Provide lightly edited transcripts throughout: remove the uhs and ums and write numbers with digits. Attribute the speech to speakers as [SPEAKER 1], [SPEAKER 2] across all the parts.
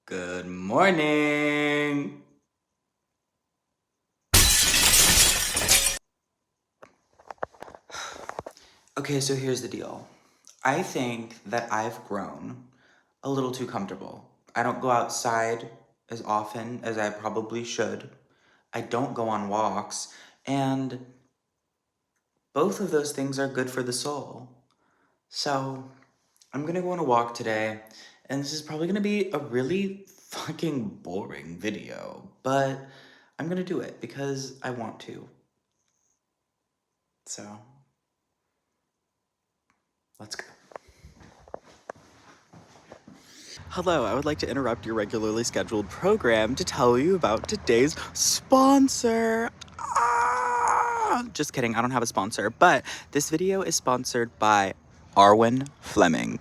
[SPEAKER 1] Good morning. Okay, so here's the deal. I think that I've grown a little too comfortable. I don't go outside as often as I probably should. I don't go on walks, and both of those things are good for the soul. So, I'm gonna go on a walk today, and this is probably gonna be a really fucking boring video, but I'm gonna do it because I want to. So, let's go. Hello, I would like to interrupt your regularly scheduled program to tell you about today's sponsor. Just kidding, I don't have a sponsor, but this video is sponsored by Arwen Fleming.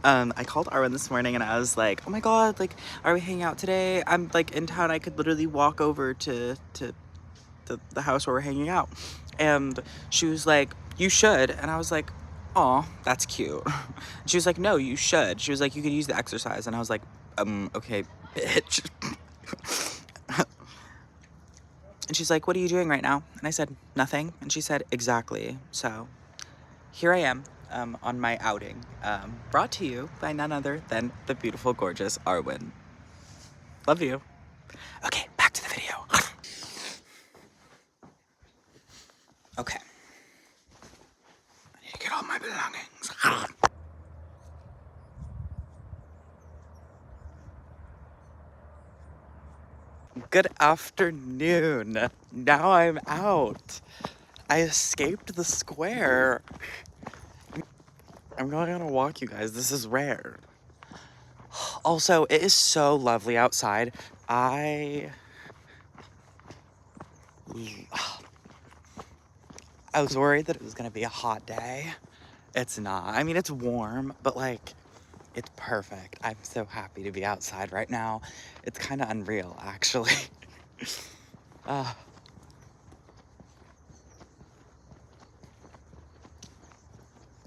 [SPEAKER 1] I called Arwen this morning and I was like, oh my god, like, are we hanging out today? I'm like in town, I could literally walk over to the house where we're hanging out. And she was like, you should. And I was like, aw, that's cute. She was like, no, you should. She was like, you could use the exercise. And I was like, okay, bitch. And she's like, what are you doing right now? And I said, nothing. And she said, exactly. So here I am on my outing, brought to you by none other than the beautiful, gorgeous Arwen. Love you. Okay, back to the video. Okay. I need to get all my belongings. Good afternoon. Now I'm out. I escaped the square. I'm going on a walk, you guys. This is rare. Also, it is so lovely outside. I was worried that it was gonna be a hot day. It's not. I mean, it's warm, but like, it's perfect. I'm so happy to be outside right now. It's kind of unreal, actually.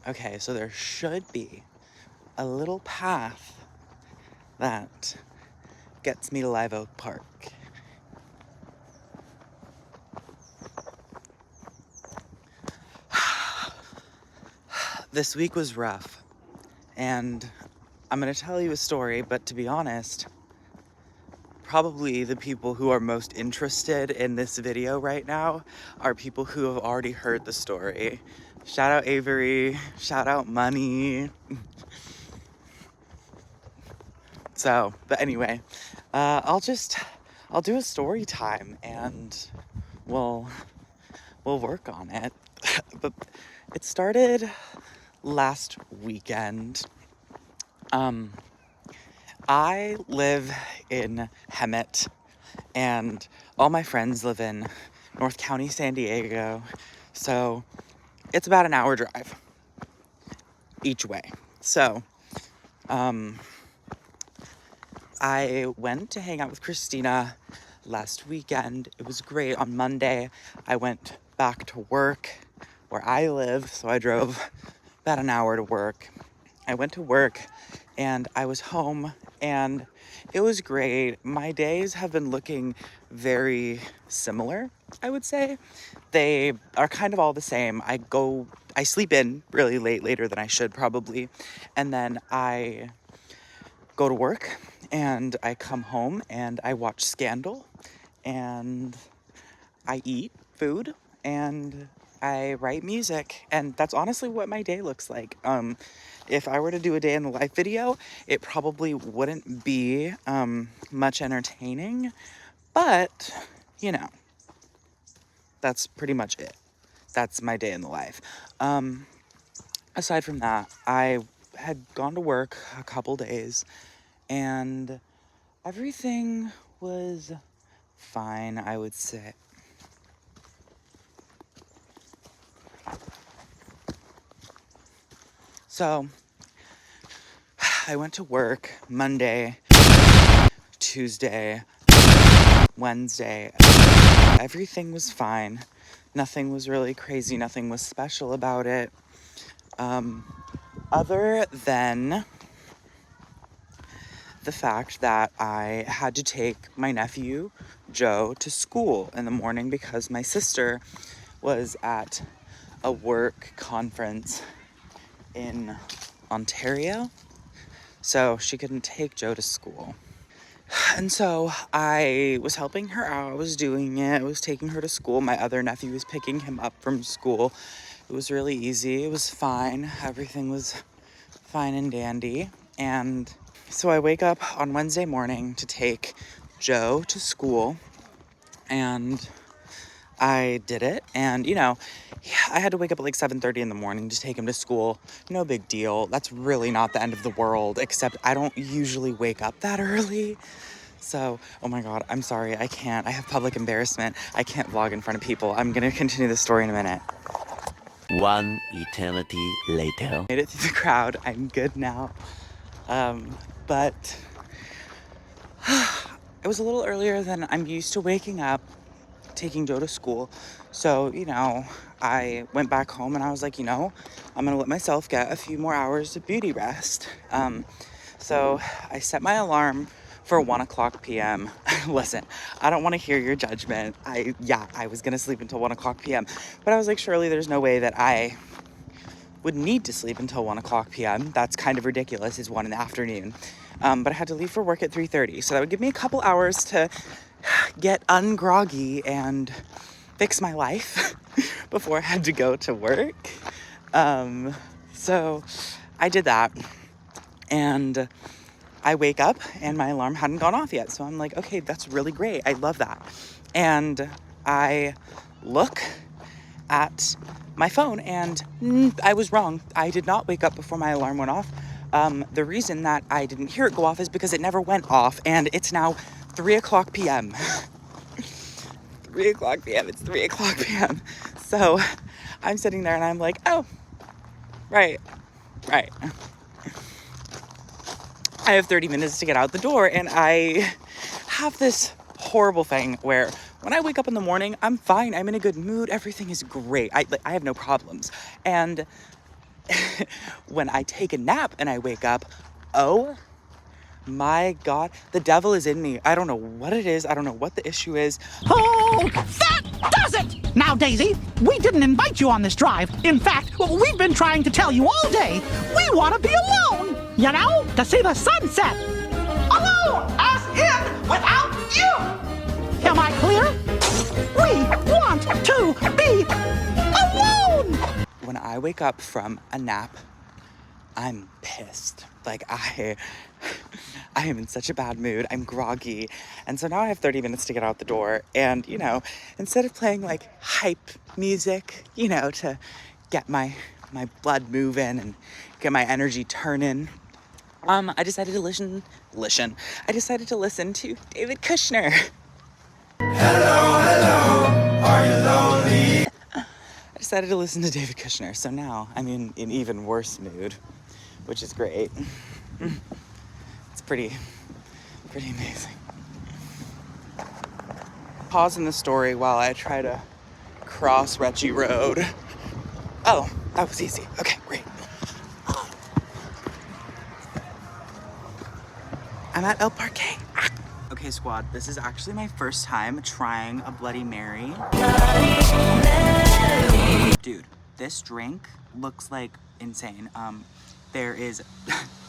[SPEAKER 1] Okay, so there should be a little path that gets me to Live Oak Park. This week was rough, and I'm gonna tell you a story, but to be honest, probably the people who are most interested in this video right now are people who have already heard the story. Shout out Avery, shout out Money. So, but anyway, I'll do a story time and we'll work on it. But it started last weekend. I live in Hemet, and all my friends live in North County, San Diego. So it's about an hour drive each way. So, I went to hang out with Christina last weekend. It was great. On Monday, I went back to work where I live, so I drove about an hour to work. I went to work and I was home and it was great. My days have been looking very similar, I would say. They are kind of all the same. I sleep in really late, later than I should probably, and then I go to work and I come home and I watch Scandal and I eat food and I write music, and that's honestly what my day looks like. If I were to do a day in the life video, it probably wouldn't be much entertaining, but you know, that's pretty much it. That's my day in the life. Aside from that, I had gone to work a couple days and everything was fine, I would say. So, I went to work Monday, Tuesday, Wednesday. Everything was fine. Nothing was really crazy. Nothing was special about it. Other than the fact that I had to take my nephew, Joe, to school in the morning because my sister was at a work conference in Ontario. So she couldn't take Joe to school. And so I was helping her out. I was doing it. I was taking her to school. My other nephew was picking him up from school. It was really easy. It was fine. Everything was fine and dandy. And so I wake up on Wednesday morning to take Joe to school. And I did it. And, you know, I had to wake up at like 7:30 in the morning to take him to school. No big deal. That's really not the end of the world, except I don't usually wake up that early. So, oh my God, I'm sorry. I can't. I have public embarrassment. I can't vlog in front of people. I'm going to continue the story in a minute.
[SPEAKER 2] One eternity later.
[SPEAKER 1] Made it through the crowd. I'm good now. But it was a little earlier than I'm used to waking up, taking Joe to school. So, you know, I went back home and I was like, you know, I'm going to let myself get a few more hours of beauty rest. So I set my alarm for 1:00 p.m. Listen, I don't want to hear your judgment. I was going to sleep until 1:00 p.m. But I was like, surely there's no way that I would need to sleep until 1:00 p.m. That's kind of ridiculous. It's 1 in the afternoon. But I had to leave for work at 3:30. So that would give me a couple hours to get ungroggy and fix my life before I had to go to work. So I did that. And I wake up and my alarm hadn't gone off yet. So I'm like, okay, that's really great. I love that. And I look at my phone and I was wrong. I did not wake up before my alarm went off. The reason that I didn't hear it go off is because it never went off, and it's now 3:00 p.m. 3:00 p.m. It's 3:00 p.m. So I'm sitting there and I'm like, oh, right. I have 30 minutes to get out the door, and I have this horrible thing where when I wake up in the morning, I'm fine. I'm in a good mood. Everything is great. I have no problems. And when I take a nap and I wake up, oh my God, the devil is in me. I don't know what it is. I don't know what the issue is.
[SPEAKER 3] Oh, that does it! Now, Daisy, we didn't invite you on this drive. In fact, we've been trying to tell you all day, we want to be alone, you know, to see the sunset. Alone, as in without you. Am I clear? We want to be alone.
[SPEAKER 1] When I wake up from a nap, I'm pissed. Like, I am in such a bad mood. I'm groggy. And so now I have 30 minutes to get out the door. And, you know, instead of playing like hype music, you know, to get my blood moving and get my energy turning, I decided to listen. I decided to listen to David Kushner. Hello, are you lonely? I decided to listen to David Kushner. So now I'm in an even worse mood, which is great. It's pretty amazing. Pause in the story while I try to cross Reggie Road. Oh, that was easy. Okay, great. I'm at El Parque. Okay, squad, this is actually my first time trying a Bloody Mary. Dude, this drink looks like insane. There is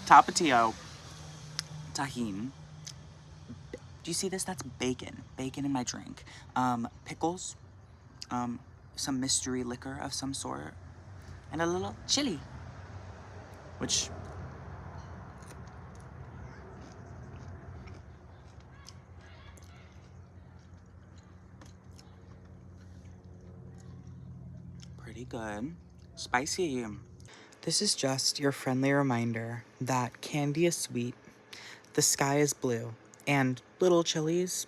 [SPEAKER 1] Tapatio, tahini. Do you see this? That's bacon. Bacon in my drink. Pickles, some mystery liquor of some sort, and a little chili, which pretty good. Spicy. This is just your friendly reminder that candy is sweet, the sky is blue, and little chilies,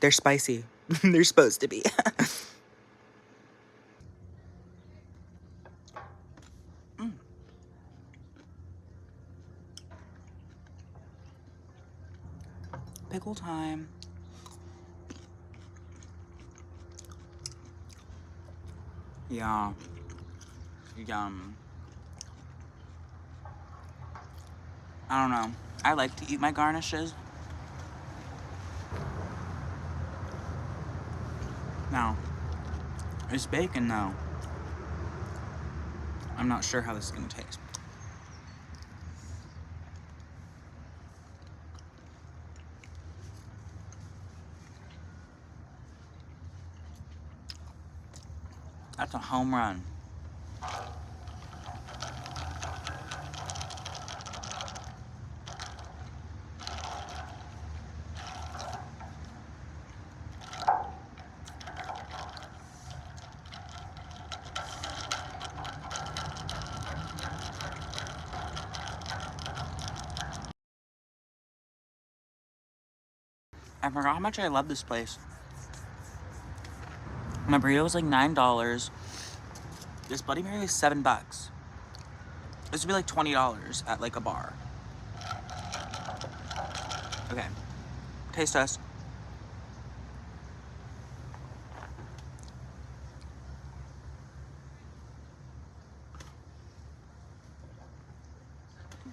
[SPEAKER 1] they're spicy. They're supposed to be. Pickle time. Yeah. Yum. I don't know. I like to eat my garnishes. Now, it's bacon though. I'm not sure how this is gonna taste. That's a home run. I forgot how much I love this place. My burrito was like $9. This Bloody Mary is $7. This would be like $20 at like a bar. Okay, taste test.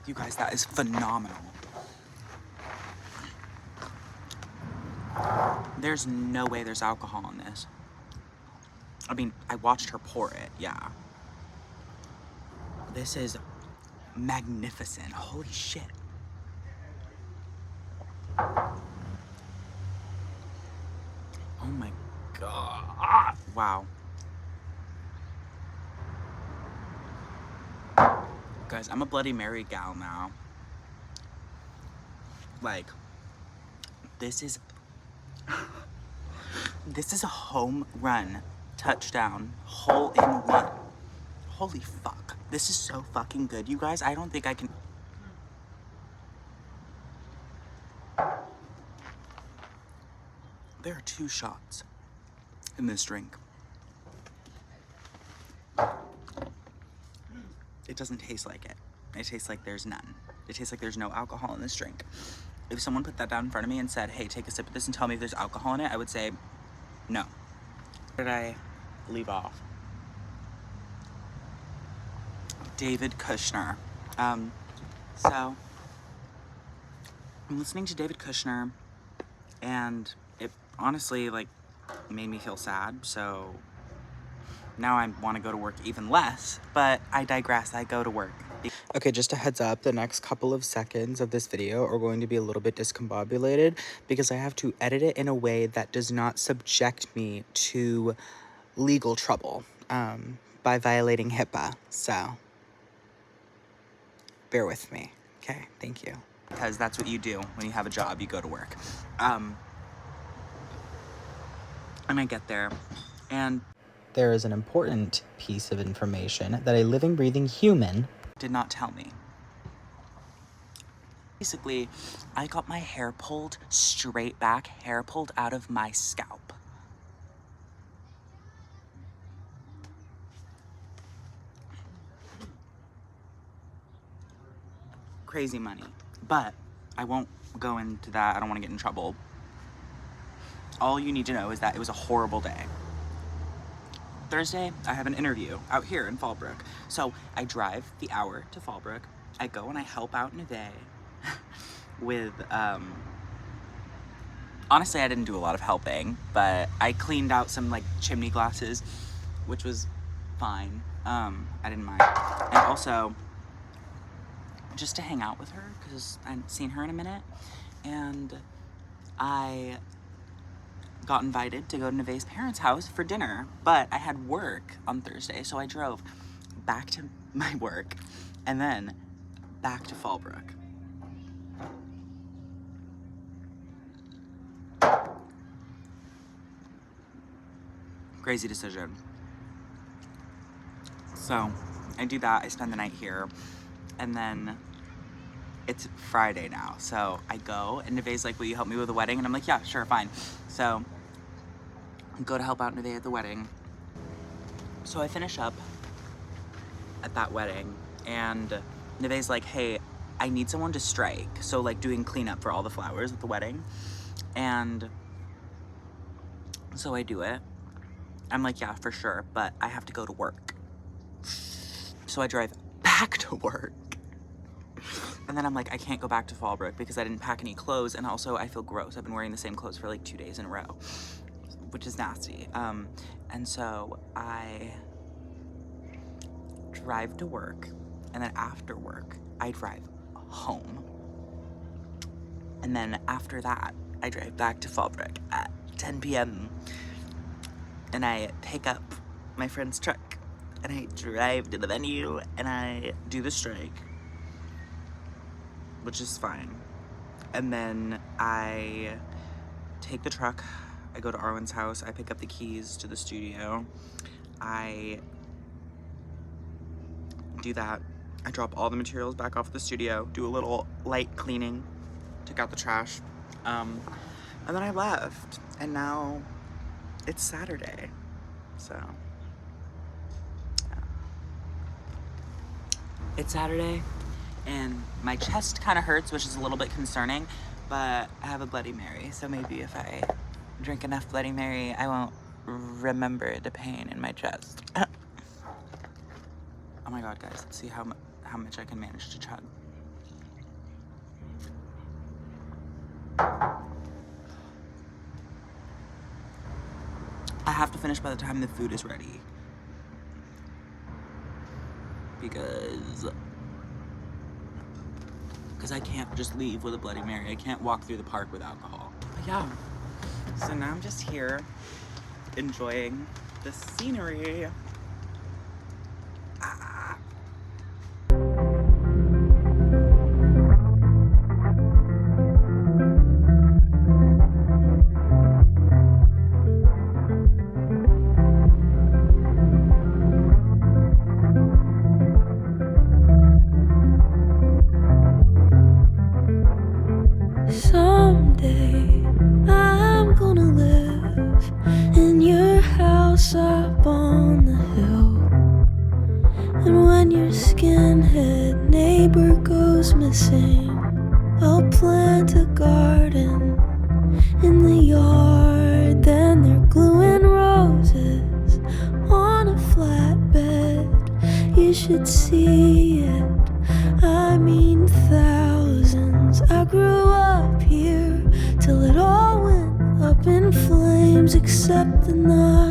[SPEAKER 1] You guys, that is phenomenal. There's no way there's alcohol in this. I mean, I watched her pour it, yeah. This is magnificent. Holy shit. Oh my god. Wow. Guys, I'm a Bloody Mary gal now. Like, this is a home run, touchdown, hole in one. Holy fuck. This is so fucking good, you guys. I don't think I can. There are 2 shots in this drink. It doesn't taste like it. It tastes like there's none. It tastes like there's no alcohol in this drink. If someone put that down in front of me and said, hey, take a sip of this and tell me if there's alcohol in it, I would say, no. Where did I leave off? David Kushner. So, I'm listening to David Kushner, and it honestly, like, made me feel sad, so now I want to go to work even less, but I digress. I go to work. Okay, just a heads up, the next couple of seconds of this video are going to be a little bit discombobulated because I have to edit it in a way that does not subject me to legal trouble by violating HIPAA. So, bear with me. Okay, thank you. Because that's what you do when you have a job, you go to work. And I get there, and there is an important piece of information that a living, breathing human did not tell me. Basically, I got my hair pulled straight back, hair pulled out of my scalp. Crazy money. But I won't go into that. I don't want to get in trouble. All you need to know is that it was a horrible day. Thursday, I have an interview out here in Fallbrook. So I drive the hour to Fallbrook. I go and I help out Neve with, honestly, I didn't do a lot of helping, but I cleaned out some like chimney glasses, which was fine. I didn't mind. And also, just to hang out with her, because I hadn't seen her in a minute. And I got invited to go to Neve's parents' house for dinner, but I had work on Thursday, so I drove back to my work and then back to Fallbrook. Crazy decision. So I do that, I spend the night here, and then it's Friday now, so I go, and Neve's like, will you help me with the wedding? And I'm like, yeah, sure, fine. So I go to help out Neve at the wedding. So I finish up at that wedding, and Neve's like, hey, I need someone to strike. So like doing cleanup for all the flowers at the wedding. And so I do it. I'm like, yeah, for sure, but I have to go to work. So I drive back to work. And then I'm like, I can't go back to Fallbrook because I didn't pack any clothes, and also I feel gross. I've been wearing the same clothes for like 2 days in a row, which is nasty. And so I drive to work, and then after work, I drive home. And then after that, I drive back to Fallbrook at 10 p.m. and I pick up my friend's truck, and I drive to the venue, and I do the strike, which is fine. And then I take the truck, I go to Arwen's house, I pick up the keys to the studio, I do that, I drop all the materials back off at the studio, do a little light cleaning, took out the trash, and then I left, and now it's Saturday, so yeah. It's Saturday, and my chest kind of hurts, which is a little bit concerning, but I have a Bloody Mary, so maybe if I drink enough Bloody Mary, I won't remember the pain in my chest. Oh my god, guys, let's see how much I can manage to chug. I have to finish by the time the food is ready, because I can't just leave with a Bloody Mary. I can't walk through the park with alcohol. But yeah, so now I'm just here enjoying the scenery.
[SPEAKER 4] Someday I'm gonna live in your house up on the hill. And when your skinhead neighbor goes missing, I'll plant a garden in the yard. Then they're gluing roses on a flatbed. You should see it, I mean thousands. I grew up here till it all went up in flames, except the night